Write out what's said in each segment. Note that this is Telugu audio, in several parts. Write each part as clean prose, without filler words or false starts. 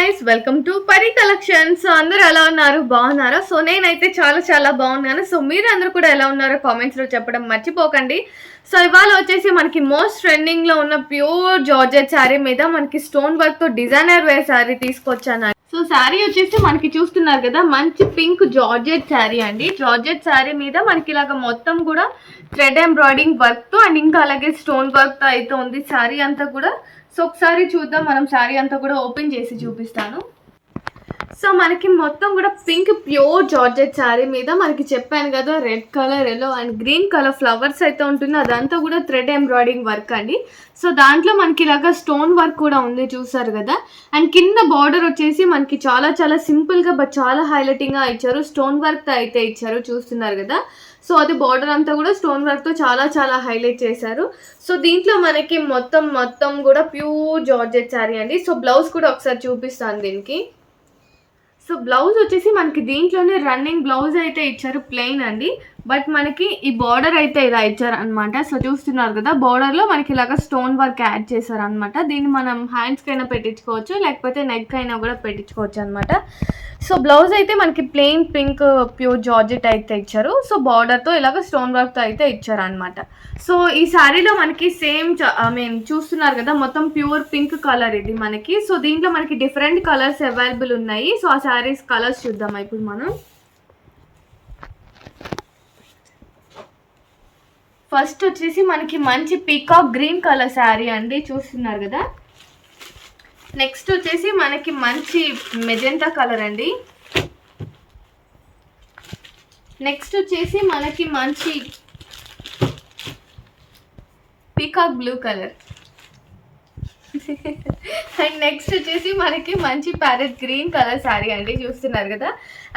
గైస్, వెల్కమ్ టు పరి కలెక్షన్స్. సో అందరూ ఎలా ఉన్నారు, బాగున్నారా? సో నేనైతే చాలా చాలా బాగున్నాను. సో మీరు అందరూ కూడా ఎలా ఉన్నారో కామెంట్స్ లో చెప్పడం మర్చిపోకండి. సో ఇవాళ వచ్చేసి మనకి మోస్ట్ ట్రెండింగ్ లో ఉన్న ప్యూర్ జార్జెట్ శారీ మీద మనకి స్టోన్ వర్క్ తో డిజైనర్ వేర్ శారీ తీసుకొచ్చాను. సో శారీ వచ్చేసి మనకి చూస్తున్నారు కదా, మంచి పింక్ జార్జెట్ శారీ అండి. జార్జెట్ శారీ మీద మనకి ఇలాగ మొత్తం కూడా థ్రెడ్ ఎంబ్రాయిడింగ్ వర్క్ తో అండ్ ఇంకా అలాగే స్టోన్ వర్క్ తో అయితే ఉంది శారీ అంతా కూడా. సో ఒకసారి చూద్దాం, మనం శారీ అంతా కూడా ఓపెన్ చేసి చూపిస్తాను. సో మనకి మొత్తం కూడా పింక్ ప్యూర్ జార్జెట్ శారీ మీద మనకి చెప్పాను కదా, red colour, yellow and green colour flowers అయితే ఉంటుంది. అదంతా కూడా థ్రెడ్ ఎంబ్రాయిడింగ్ వర్క్ అండి. సో దాంట్లో మనకి ఇలాగా స్టోన్ వర్క్ కూడా ఉంది, చూసారు కదా. అండ్ కింద బార్డర్ వచ్చేసి మనకి చాలా చాలా సింపుల్గా బట్ చాలా హైలైటింగ్గా ఇచ్చారు. స్టోన్ వర్క్ అయితే ఇచ్చారు, చూస్తున్నారు కదా. సో అది బార్డర్ అంతా కూడా స్టోన్ వర్క్తో చాలా చాలా హైలైట్ చేశారు. సో దీంట్లో మనకి మొత్తం కూడా ప్యూర్ జార్జెట్ శారీ అండి. సో బ్లౌజ్ కూడా ఒకసారి చూపిస్తాను దీనికి. సో బ్లౌజ్ వచ్చేసి మనకి దీంట్లోనే రన్నింగ్ బ్లౌజ్ అయితే ఇచ్చారు, ప్లెయిన్ అండి. బట్ మనకి ఈ బార్డర్ అయితే ఇలా ఇచ్చారు అనమాట. సో చూస్తున్నారు కదా, బార్డర్లో మనకి ఇలాగ స్టోన్ వర్క్ యాడ్ చేశారు అనమాట. దీన్ని మనం హ్యాండ్స్కి అయినా పెట్టించుకోవచ్చు, లేకపోతే నెక్ అయినా కూడా పెట్టించుకోవచ్చు అనమాట. సో బ్లౌజ్ అయితే మనకి ప్లెయిన్ పింక్ ప్యూర్ జార్జెట్ అయితే ఇచ్చారు. సో బార్డర్తో ఇలాగ స్టోన్ వర్క్తో అయితే ఇచ్చారు అనమాట. సో ఈ శారీలో మనకి సేమ్ చూస్తున్నారు కదా, మొత్తం ప్యూర్ పింక్ కలర్ ఇది మనకి. సో దీంట్లో మనకి డిఫరెంట్ కలర్స్ అవైలబుల్ ఉన్నాయి. సో ఆ శారీస్ కలర్స్ చూద్దాం ఇప్పుడు మనం. ఫస్ట్ వచ్చేసి మనకి మంచి పీకాక్ గ్రీన్ కలర్ శారీ అండి, చూస్తున్నారు కదా. నెక్స్ట్ వచ్చేసి మనకి మంచి మెజెంటా కలర్ అండి. నెక్స్ట్ వచ్చేసి మనకి మంచి peacock blue colour. And next వచ్చేసి మనకి మంచి ప్యారెట్ గ్రీన్ కలర్ శారీ అండి, చూస్తున్నారు కదా.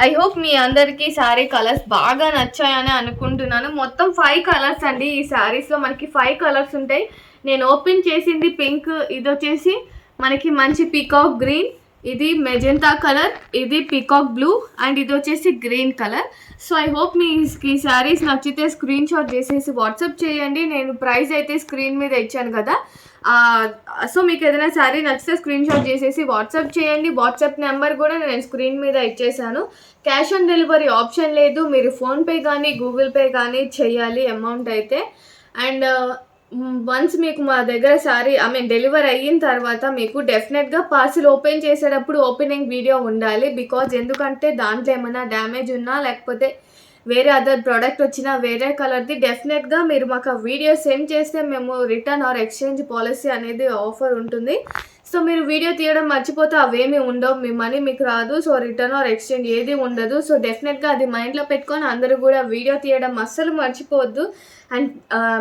ఐ హోప్ మీ అందరికీ శారీ కలర్స్ బాగా నచ్చాయని అనుకుంటున్నాను. మొత్తం 5 కలర్స్ అండి ఈ శారీస్లో. మనకి 5 కలర్స్ ఉంటాయి. నేను ఓపెన్ చేసింది పింక్, ఇది వచ్చేసి మనకి మంచి పీకాక్ గ్రీన్, ఇది మెజెంటా కలర్, ఇది పీకాక్ బ్లూ అండ్ ఇది వచ్చేసి green colour. So I hope మీ ఈ శారీస్ నచ్చితే స్క్రీన్ షాట్ చేసేసి వాట్సాప్ చేయండి. నేను ప్రైస్ అయితే స్క్రీన్ మీద ఇచ్చాను కదా. సో మీకు ఏదైనా శారీ నచ్చితే స్క్రీన్ షాట్ చేసేసి వాట్సాప్ చేయండి. వాట్సాప్ నెంబర్ కూడా నేను స్క్రీన్ మీద ఇచ్చేసాను. క్యాష్ ఆన్ డెలివరీ ఆప్షన్ లేదు, మీరు ఫోన్పే కానీ గూగుల్ పే కానీ చేయాలి అమౌంట్ అయితే. అండ్ వన్స్ మీకు మా దగ్గర శారీ డెలివరీ అయిన తర్వాత మీకు డెఫినెట్గా పార్సిల్ ఓపెన్ చేసేటప్పుడు ఓపెనింగ్ వీడియో ఉండాలి. బికాజ్ ఎందుకంటే దాంట్లో ఏమైనా డ్యామేజ్ ఉన్నా లేకపోతే వేరే అదర్ ప్రోడక్ట్ వచ్చినా వేరే కలర్ది డెఫినెట్గా మీరు మాకు ఆ వీడియో సెండ్ చేస్తే మేము రిటర్న్ ఆర్ ఎక్స్చేంజ్ పాలసీ అనేది ఆఫర్ ఉంటుంది. సో మీరు వీడియో తీయడం మర్చిపోతే అవేమీ ఉండవు, మీ మనీ మీకు రాదు. సో రిటర్న్ ఆర్ ఎక్స్చేంజ్ ఏది ఉండదు. సో డెఫినెట్గా అది మైండ్లో పెట్టుకొని అందరూ కూడా వీడియో తీయడం అస్సలు మర్చిపోవద్దు. అండ్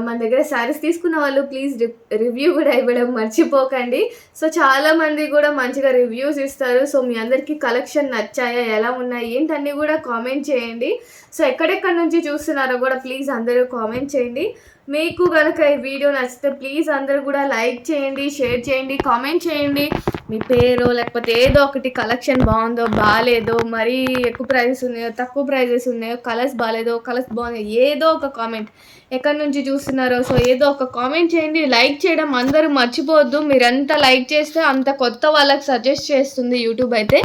మన దగ్గర శారీస్ తీసుకున్న వాళ్ళు ప్లీజ్ రివ్యూ కూడా ఇవ్వడం మర్చిపోకండి. సో చాలామంది కూడా మంచిగా రివ్యూస్ ఇస్తారు. సో మీ అందరికీ కలెక్షన్ నచ్చాయా, ఎలా ఉన్నాయి ఏంటన్నీ కూడా కామెంట్ చేయండి. సో ఎక్కడెక్కడ నుంచి చూస్తున్నారో కూడా ప్లీజ్ అందరూ కామెంట్ చేయండి. మీకు కనుక ఈ వీడియో నచ్చితే ప్లీజ్ అందరూ కూడా లైక్ చేయండి, షేర్ చేయండి, కామెంట్ చేయండి. మీ పేరు లేకపోతే ఏదో ఒకటి, కలెక్షన్ బాగుందో బాగాలేదో, మరీ ఎక్కువ ప్రైజెస్ ఉన్నాయో తక్కువ ప్రైజెస్ ఉన్నాయో, కలర్స్ బాగాలేదో కలర్స్ బాగున్నాయో, ఏదో ఒక కామెంట్, ఎక్కడి నుంచి చూస్తున్నారో సో ఏదో ఒక కామెంట్ చేయండి. లైక్ చేయడం అందరూ మర్చిపోవద్దు. మీరు ఎంత లైక్ చేస్తే అంత కొత్త వాళ్ళకి సజెస్ట్ చేస్తుంది యూట్యూబ్ అయితే.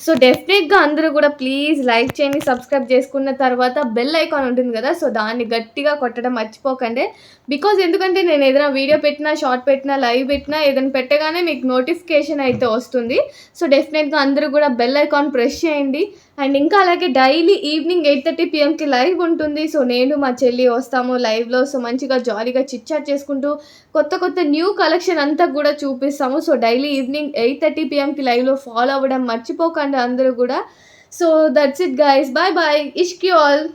సో డెఫినెట్గా అందరూ కూడా ప్లీజ్ లైక్ చేయండి. సబ్స్క్రైబ్ చేసుకున్న తర్వాత బెల్ ఐకాన్ ఉంటుంది కదా, సో దాన్ని గట్టిగా కొట్టడం మర్చిపోకండి. బికాజ్ ఎందుకంటే నేను ఏదైనా వీడియో పెట్టినా, షార్ట్ పెట్టినా, లైవ్ పెట్టినా, ఏదైనా పెట్టగానే మీకు నోటిఫికేషన్ అయితే వస్తుంది. సో డెఫినెట్గా అందరూ కూడా బెల్ ఐకాన్ ప్రెస్ చేయండి. అండ్ ఇంకా అలాగే డైలీ ఈవినింగ్ 8:30 PM లైవ్ ఉంటుంది. సో నేను మా చెల్లి వస్తాము లైవ్లో. సో మంచిగా జాలీగా చిట్ చాట్ చేసుకుంటూ కొత్త న్యూ కలెక్షన్ అంతా కూడా చూపిస్తాము. సో డైలీ ఈవినింగ్ 8:30 PM లైవ్లో ఫాలో అవ్వడం మర్చిపోకండి అందరూ కూడా. So that's it guys, bye bye, ఇష్క్ యూ ఆల్.